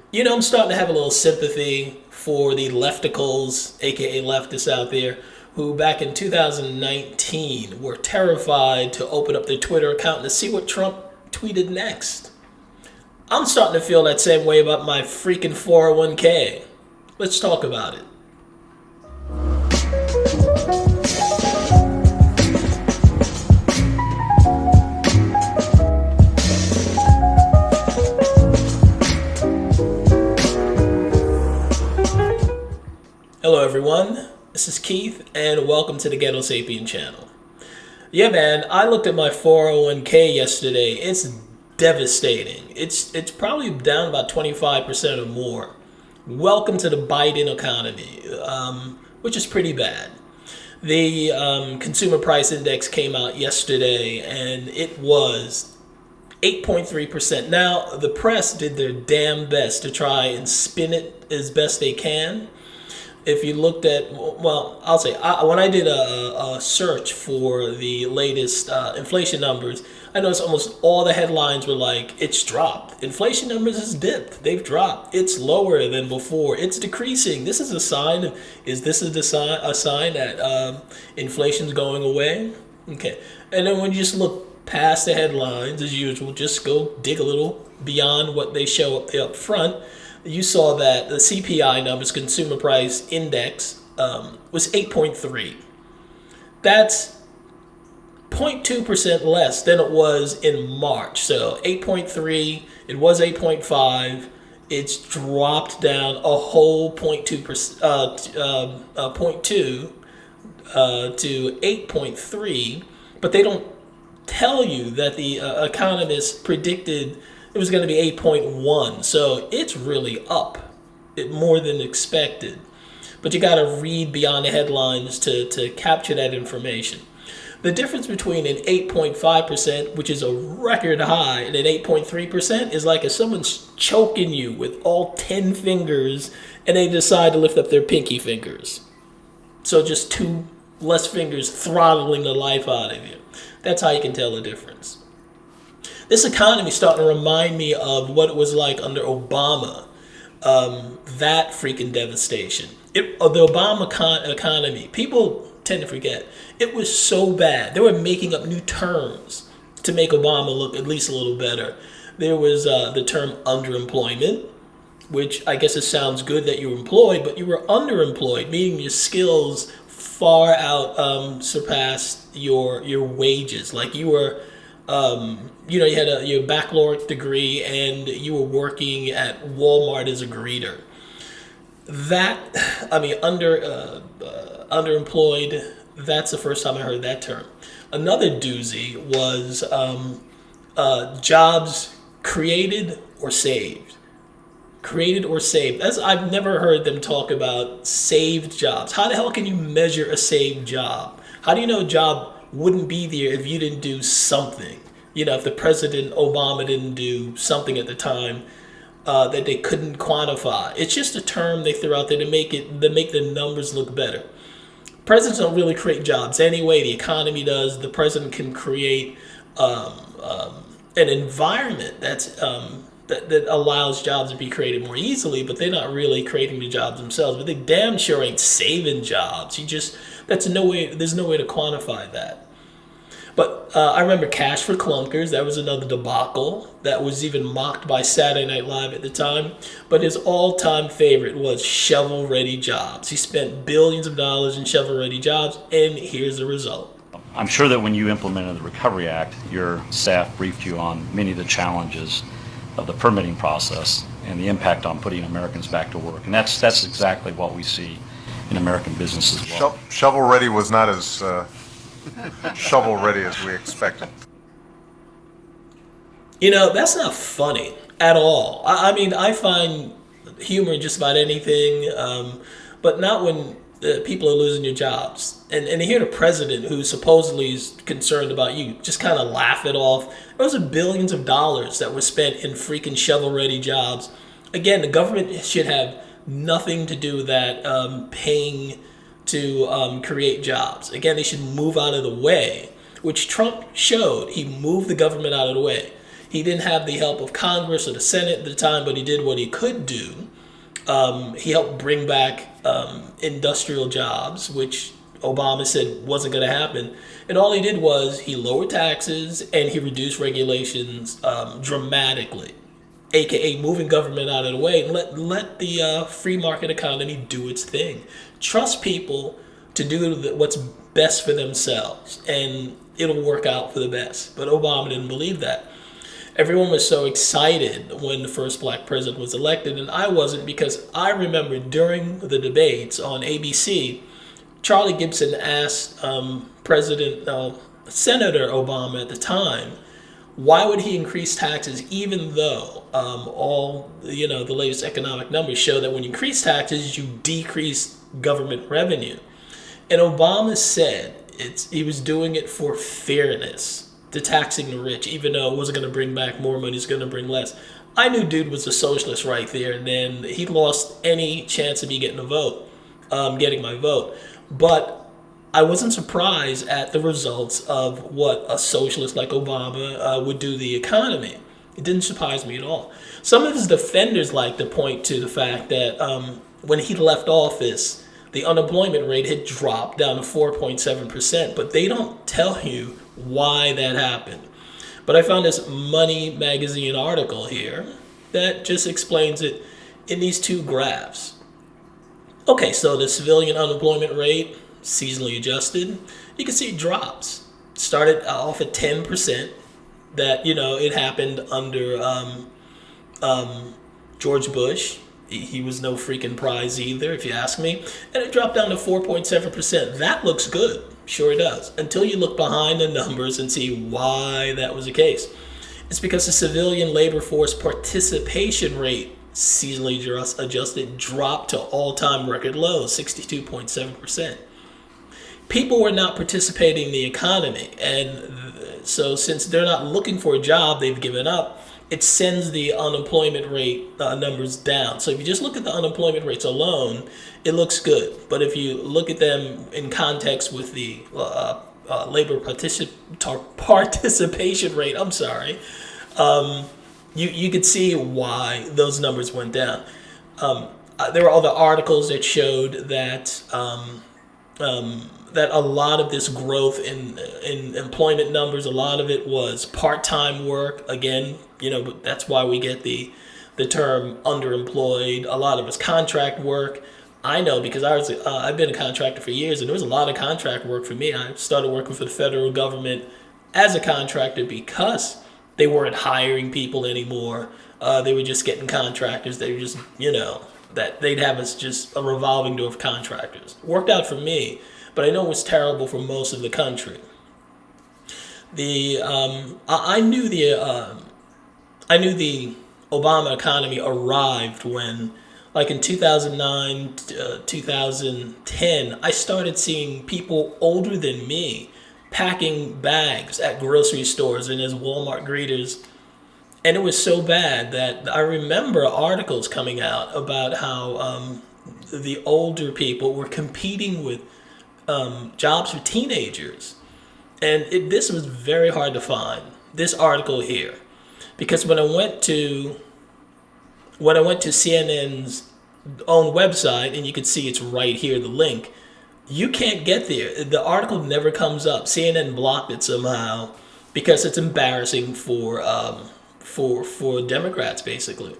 I'm starting to have a little sympathy for the lefticals, aka leftists out there, who back in 2019 were terrified to open up their Twitter account to see what Trump tweeted next. I'm starting to feel that same way about my freaking 401k. Let's talk about it. Hello, everyone. This is Keith, and welcome to the Ghetto Sapien channel. Yeah, man, I looked at my 401k yesterday. It's devastating. It's probably down about 25% or more. Welcome to the Biden economy, which is pretty bad. The consumer price index came out yesterday, and it was 8.3%. Now, the press did their damn best to try and spin it as best they can. If you looked at, well, I'll say, when I did a search for the latest inflation numbers, I noticed almost all the headlines were like, it's dropped. Inflation numbers has dipped. They've dropped. It's lower than before. It's decreasing. This is a sign. Is this a sign that inflation's going away? Okay. And then when you just look past the headlines, as usual, just go dig a little beyond what they show up front. You saw that the CPI numbers, Consumer Price Index, was 8.3. That's 0.2% less than it was in March. So 8.3, it was 8.5. It's dropped down a whole 0.2%, 0.2 to 8.3. But they don't tell you that the economists predicted it was going to be 8.1. So it's really up, more than expected. But you got to read beyond the headlines to capture that information. The difference between an 8.5%, which is a record high, and an 8.3% is like if someone's choking you with all 10 fingers and they decide to lift up their pinky fingers. So just two less fingers throttling the life out of you. That's how you can tell the difference. This economy is starting to remind me of what it was like under Obama. That freaking devastation. The Obama economy, people tend to forget, it was so bad. They were making up new terms to make Obama look at least a little better. There was the term underemployment, which I guess it sounds good that you were employed, but you were underemployed, meaning your skills far out surpassed your wages. Like you were... you had your baccalaureate degree and you were working at Walmart as a greeter. Underemployed, that's the first time I heard that term. Another doozy was jobs created or saved. Created or saved. I've never heard them talk about saved jobs. How the hell can you measure a saved job? How do you know a job wouldn't be there if you didn't do something? If the President Obama didn't do something at the time that they couldn't quantify. It's just a term they threw out there to make the numbers look better. Presidents don't really create jobs anyway. The economy does. The president can create an environment that allows jobs to be created more easily, but they're not really creating the jobs themselves. But they damn sure ain't saving jobs. There's no way to quantify that. But I remember Cash for Clunkers. That was another debacle that was even mocked by Saturday Night Live at the time. But his all-time favorite was shovel-ready jobs. He spent billions of dollars in shovel-ready jobs, and here's the result. I'm sure that when you implemented the Recovery Act, your staff briefed you on many of the challenges of the permitting process and the impact on putting Americans back to work. And that's exactly what we see in American business as well. Shovel-ready was not as shovel-ready as we expected. That's not funny at all. I find humor in just about anything, but not when people are losing your jobs. And to hear the president, who supposedly is concerned about you, just kind of laugh it off. Those are billions of dollars that were spent in freaking shovel-ready jobs. Again, the government should have nothing to do with that, paying to create jobs. Again, they should move out of the way, which Trump showed. He moved the government out of the way. He didn't have the help of Congress or the Senate at the time, but he did what he could do. He helped bring back industrial jobs, which Obama said wasn't going to happen. And all he did was he lowered taxes and he reduced regulations dramatically, aka moving government out of the way and let the free market economy do its thing. Trust people to do what's best for themselves, and it'll work out for the best. But Obama didn't believe that. Everyone was so excited when the first black president was elected, and I wasn't, because I remember during the debates on ABC, Charlie Gibson asked Senator Obama at the time, why would he increase taxes even though all the latest economic numbers show that when you increase taxes, you decrease government revenue. And Obama said he was doing it for fairness, to taxing the rich, even though it wasn't going to bring back more money, it's going to bring less. I knew dude was a socialist right there, and then he lost any chance of me getting getting my vote. But I wasn't surprised at the results of what a socialist like Obama would do to the economy. It didn't surprise me at all. Some of his defenders like to point to the fact that when he left office, the unemployment rate had dropped down to 4.7%, but they don't tell you why that happened. But I found this Money magazine article here that just explains it in these two graphs. Okay, so the civilian unemployment rate, seasonally adjusted, you can see it drops. Started off at 10%. That, it happened under George Bush. He was no freaking prize either, if you ask me. And it dropped down to 4.7%. That looks good. Sure it does. Until you look behind the numbers and see why that was the case. It's because the civilian labor force participation rate, seasonally adjusted, dropped to all-time record lows, 62.7%. People were not participating in the economy. And so since they're not looking for a job, they've given up. It sends the unemployment rate numbers down. So if you just look at the unemployment rates alone, it looks good. But if you look at them in context with the labor participation rate, you could see why those numbers went down. There were other articles that showed that that a lot of this growth in employment numbers, a lot of it was part-time work. Again, that's why we get the term underemployed. A lot of it's contract work. I know because I've been a contractor for years, and there was a lot of contract work for me. I started working for the federal government as a contractor because they weren't hiring people anymore. They were just getting contractors. They were just, that they'd have us just a revolving door of contractors. Worked out for me, but I know it was terrible for most of the country. I knew the Obama economy arrived when, like in 2009, 2010, I started seeing people older than me packing bags at grocery stores and as Walmart greeters. And it was so bad that I remember articles coming out about how the older people were competing with jobs for teenagers. And this was very hard to find, this article here. Because when I went to CNN's own website, and you can see it's right here, the link, you can't get there. The article never comes up. CNN blocked it somehow because it's embarrassing for Democrats, basically.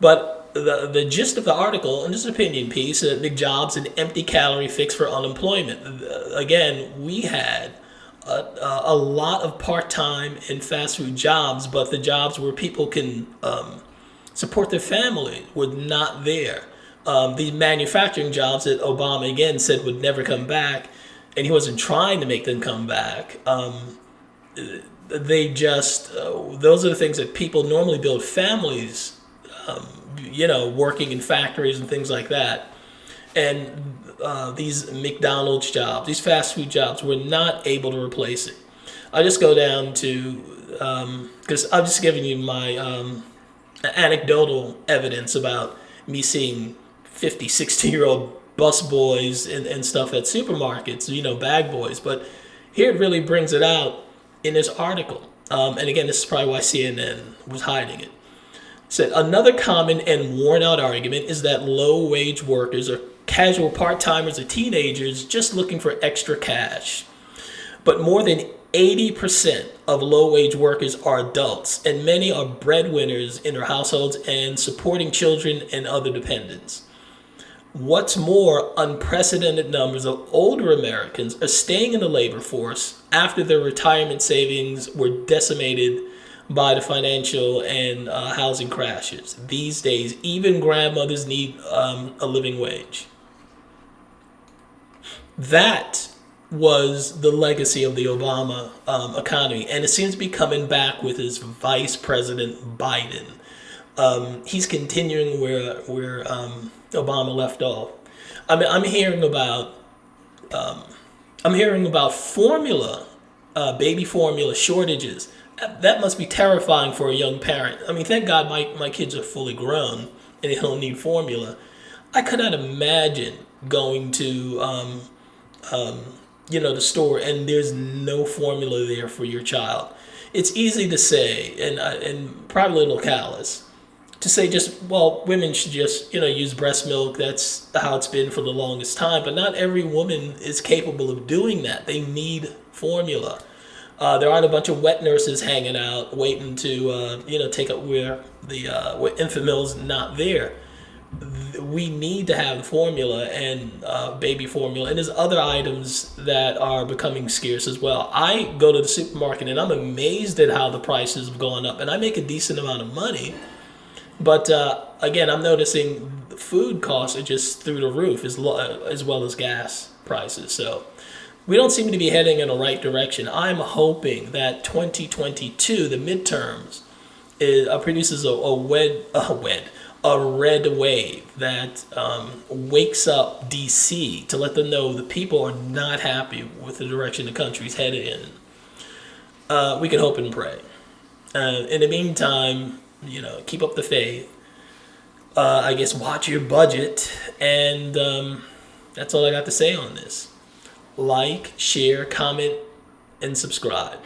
But the gist of the article, and this is an opinion piece, McJobs, an empty calorie fix for unemployment. Again, we had a lot of part-time and fast food jobs, but the jobs where people can support their family were not there. These manufacturing jobs that Obama again said would never come back, and he wasn't trying to make them come back. They just those are the things that people normally build families, working in factories and things like that. And these McDonald's jobs, these fast food jobs, were not able to replace it. I'll just go down to, because I'm just giving you my anecdotal evidence about me seeing 50, 60-year-old bus boys and stuff at supermarkets, bag boys. But here it really brings it out in this article. and again, this is probably why CNN was hiding it. Said another common and worn out argument is that low wage workers are casual part timers or teenagers just looking for extra cash. But more than 80% of low wage workers are adults, and many are breadwinners in their households and supporting children and other dependents. What's more, unprecedented numbers of older Americans are staying in the labor force after their retirement savings were decimated by the financial and housing crashes. These days, even grandmothers need a living wage. That was the legacy of the Obama economy, and it seems to be coming back with his Vice President Biden. He's continuing where Obama left off. I mean, I'm hearing about formula, baby formula shortages. That must be terrifying for a young parent. I mean, thank God my kids are fully grown and they don't need formula. I could not imagine going to the store and there's no formula there for your child. It's easy to say, and probably a little callous, to say women should just use breast milk. That's how it's been for the longest time. But not every woman is capable of doing that. They need formula. There aren't a bunch of wet nurses hanging out waiting to take up where infant milk's not there. We need to have formula and baby formula, and there's other items that are becoming scarce as well. I go to the supermarket and I'm amazed at how the prices have gone up, and I make a decent amount of money. But again, I'm noticing food costs are just through the roof, as well as gas prices. So we don't seem to be heading in the right direction. I'm hoping that 2022, the midterms, produces a red wave that wakes up DC to let them know the people are not happy with the direction the country's headed in. We can hope and pray. In the meantime, keep up the faith. I guess watch your budget, and that's all I got to say on this. Like, share, comment, and subscribe.